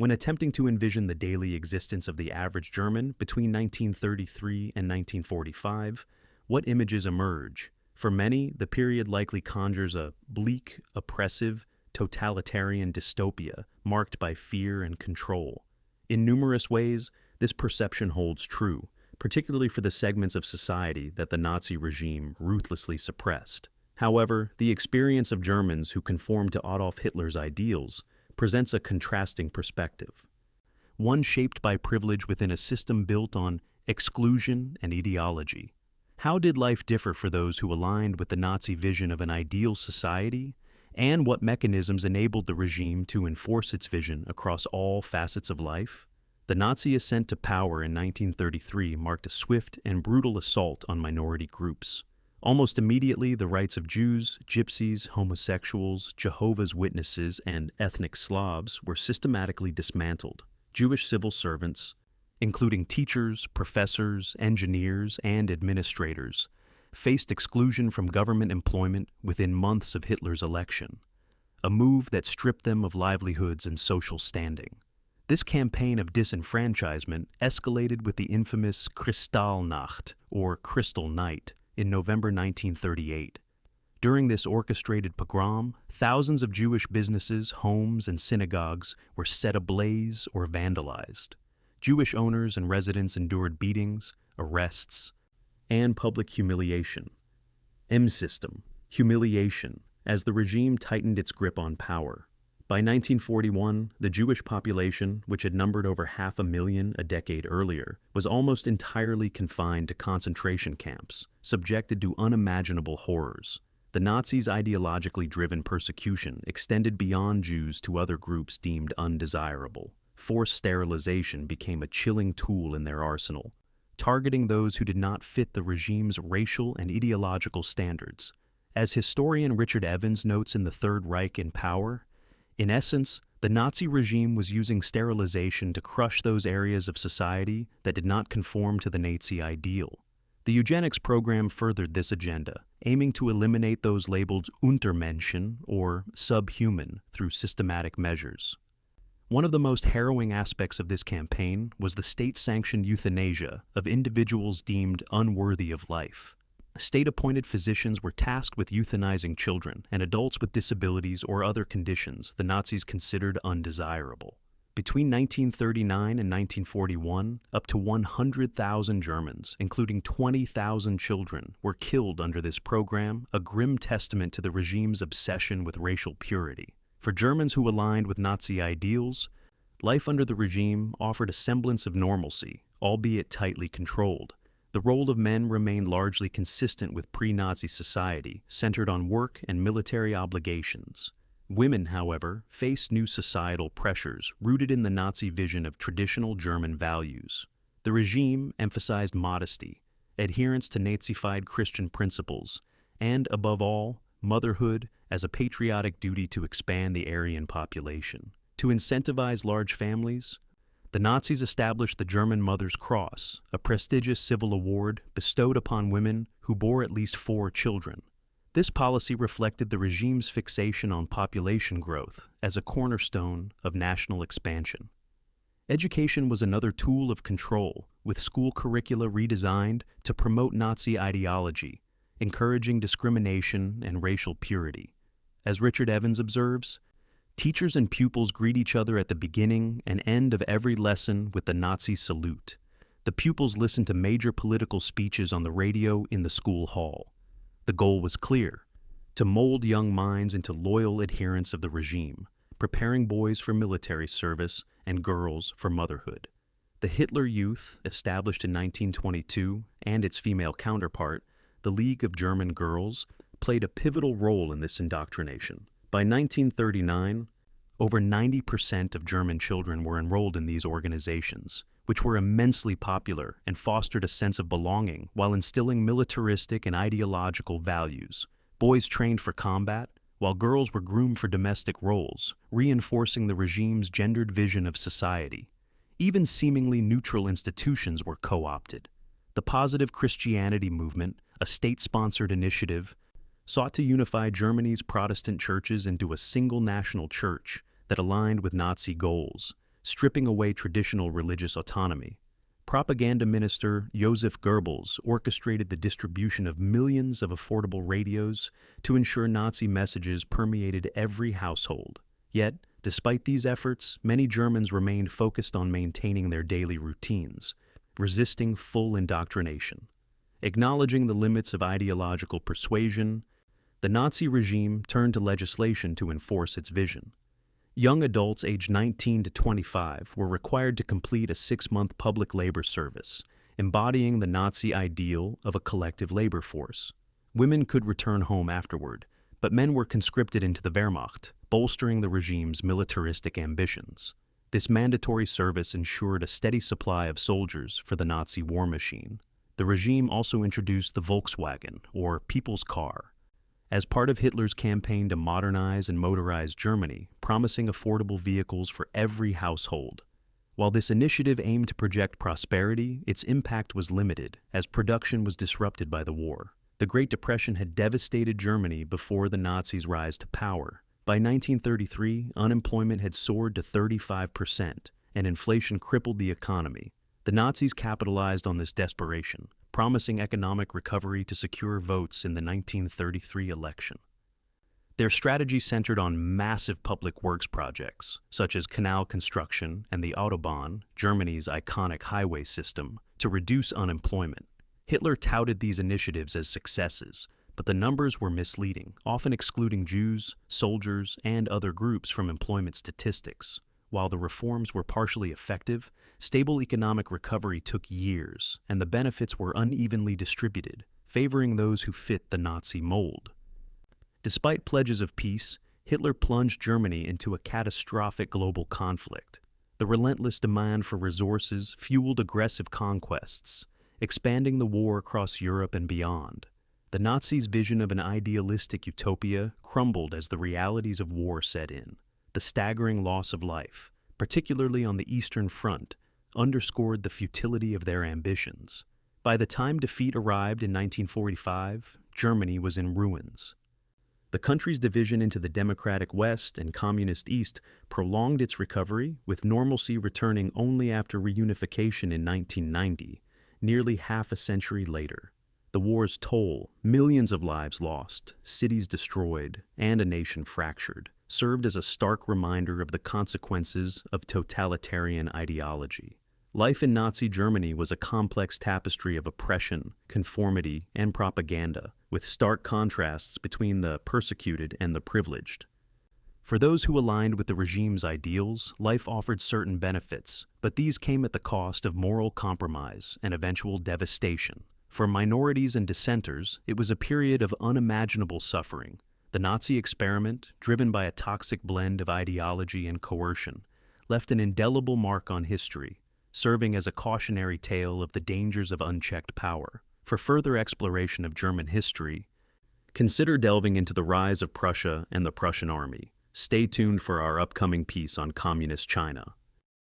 When attempting to envision the daily existence of the average German between 1933 and 1945, what images emerge? For many, the period likely conjures a bleak, oppressive, totalitarian dystopia marked by fear and control. In numerous ways, this perception holds true, particularly for the segments of society that the Nazi regime ruthlessly suppressed. However, the experience of Germans who conformed to Adolf Hitler's ideals presents a contrasting perspective, one shaped by privilege within a system built on exclusion and ideology. How did life differ for those who aligned with the Nazi vision of an ideal society, and what mechanisms enabled the regime to enforce its vision across all facets of life? The Nazi ascent to power in 1933 marked a swift and brutal assault on minority groups. Almost immediately, the rights of Jews, Gypsies, homosexuals, Jehovah's Witnesses, and ethnic Slavs were systematically dismantled. Jewish civil servants, including teachers, professors, engineers, and administrators, faced exclusion from government employment within months of Hitler's election, a move that stripped them of livelihoods and social standing. This campaign of disenfranchisement escalated with the infamous Kristallnacht, or Crystal Night, in November 1938. During this orchestrated pogrom, thousands of Jewish businesses, homes, and synagogues were set ablaze or vandalized. Jewish owners and residents endured beatings, arrests, and public humiliation. System, humiliation, as the regime tightened its grip on power. By 1941, the Jewish population, which had numbered over 500,000 a decade earlier, was almost entirely confined to concentration camps, subjected to unimaginable horrors. The Nazis' ideologically driven persecution extended beyond Jews to other groups deemed undesirable. Forced sterilization became a chilling tool in their arsenal, targeting those who did not fit the regime's racial and ideological standards. As historian Richard Evans notes in The Third Reich in Power, in essence, the Nazi regime was using sterilization to crush those areas of society that did not conform to the Nazi ideal. The eugenics program furthered this agenda, aiming to eliminate those labeled Untermenschen, or subhuman, through systematic measures. One of the most harrowing aspects of this campaign was the state-sanctioned euthanasia of individuals deemed unworthy of life. State-appointed physicians were tasked with euthanizing children and adults with disabilities or other conditions the Nazis considered undesirable. Between 1939 and 1941, up to 100,000 Germans, including 20,000 children, were killed under this program, a grim testament to the regime's obsession with racial purity. For Germans who aligned with Nazi ideals, life under the regime offered a semblance of normalcy, albeit tightly controlled. The role of men remained largely consistent with pre-Nazi society, centered on work and military obligations. Women, however, faced new societal pressures rooted in the Nazi vision of traditional German values. The regime emphasized modesty, adherence to Nazified Christian principles, and, above all, motherhood as a patriotic duty to expand the Aryan population. To incentivize large families, the Nazis established the German Mother's Cross, a prestigious civil award bestowed upon women who bore at least 4 children. This policy reflected the regime's fixation on population growth as a cornerstone of national expansion. Education was another tool of control, with school curricula redesigned to promote Nazi ideology, encouraging discrimination and racial purity. As Richard Evans observes, teachers and pupils greet each other at the beginning and end of every lesson with the Nazi salute. The pupils listened to major political speeches on the radio in the school hall. The goal was clear: to mold young minds into loyal adherents of the regime, preparing boys for military service and girls for motherhood. The Hitler Youth, established in 1922, and its female counterpart, the League of German Girls, played a pivotal role in this indoctrination. By 1939, over 90% of German children were enrolled in these organizations, which were immensely popular and fostered a sense of belonging while instilling militaristic and ideological values. Boys trained for combat, while girls were groomed for domestic roles, reinforcing the regime's gendered vision of society. Even seemingly neutral institutions were co-opted. The Positive Christianity movement, a state-sponsored initiative, sought to unify Germany's Protestant churches into a single national church that aligned with Nazi goals. stripping away traditional religious autonomy. Propaganda minister Joseph Goebbels orchestrated the distribution of millions of affordable radios to ensure Nazi messages permeated every household. Yet, despite these efforts, many Germans remained focused on maintaining their daily routines, resisting full indoctrination. Acknowledging the limits of ideological persuasion, the Nazi regime turned to legislation to enforce its vision. Young adults aged 19 to 25 were required to complete a 6-month public labor service, embodying the Nazi ideal of a collective labor force. Women could return home afterward, but men were conscripted into the Wehrmacht, bolstering the regime's militaristic ambitions. This mandatory service ensured a steady supply of soldiers for the Nazi war machine. The regime also introduced the Volkswagen, or people's car, as part of Hitler's campaign to modernize and motorize Germany, promising affordable vehicles for every household. While this initiative aimed to project prosperity, its impact was limited, as production was disrupted by the war. The Great Depression had devastated Germany before the Nazis' rise to power. By 1933, unemployment had soared to 35%, and inflation crippled the economy. The Nazis capitalized on this desperation, promising economic recovery to secure votes in the 1933 election. Their strategy centered on massive public works projects, such as canal construction and the Autobahn, Germany's iconic highway system, to reduce unemployment. Hitler touted these initiatives as successes, but the numbers were misleading, often excluding Jews, soldiers, and other groups from employment statistics. While the reforms were partially effective, stable economic recovery took years, and the benefits were unevenly distributed, favoring those who fit the Nazi mold. Despite pledges of peace, Hitler plunged Germany into a catastrophic global conflict. The relentless demand for resources fueled aggressive conquests, expanding the war across Europe and beyond. The Nazis' vision of an idealistic utopia crumbled as the realities of war set in. The staggering loss of life, particularly on the Eastern Front, underscored the futility of their ambitions. By the time defeat arrived in 1945, Germany was in ruins. The country's division into the Democratic West and Communist East prolonged its recovery, with normalcy returning only after reunification in 1990, nearly half a century later. The war's toll, millions of lives lost, cities destroyed, and a nation fractured, served as a stark reminder of the consequences of totalitarian ideology. Life in Nazi Germany was a complex tapestry of oppression, conformity, and propaganda, with stark contrasts between the persecuted and the privileged. For those who aligned with the regime's ideals, life offered certain benefits, but these came at the cost of moral compromise and eventual devastation. For minorities and dissenters, it was a period of unimaginable suffering. The Nazi experiment, driven by a toxic blend of ideology and coercion, left an indelible mark on history, serving as a cautionary tale of the dangers of unchecked power. For further exploration of German history, consider delving into the rise of Prussia and the Prussian army. Stay tuned for our upcoming piece on Communist China.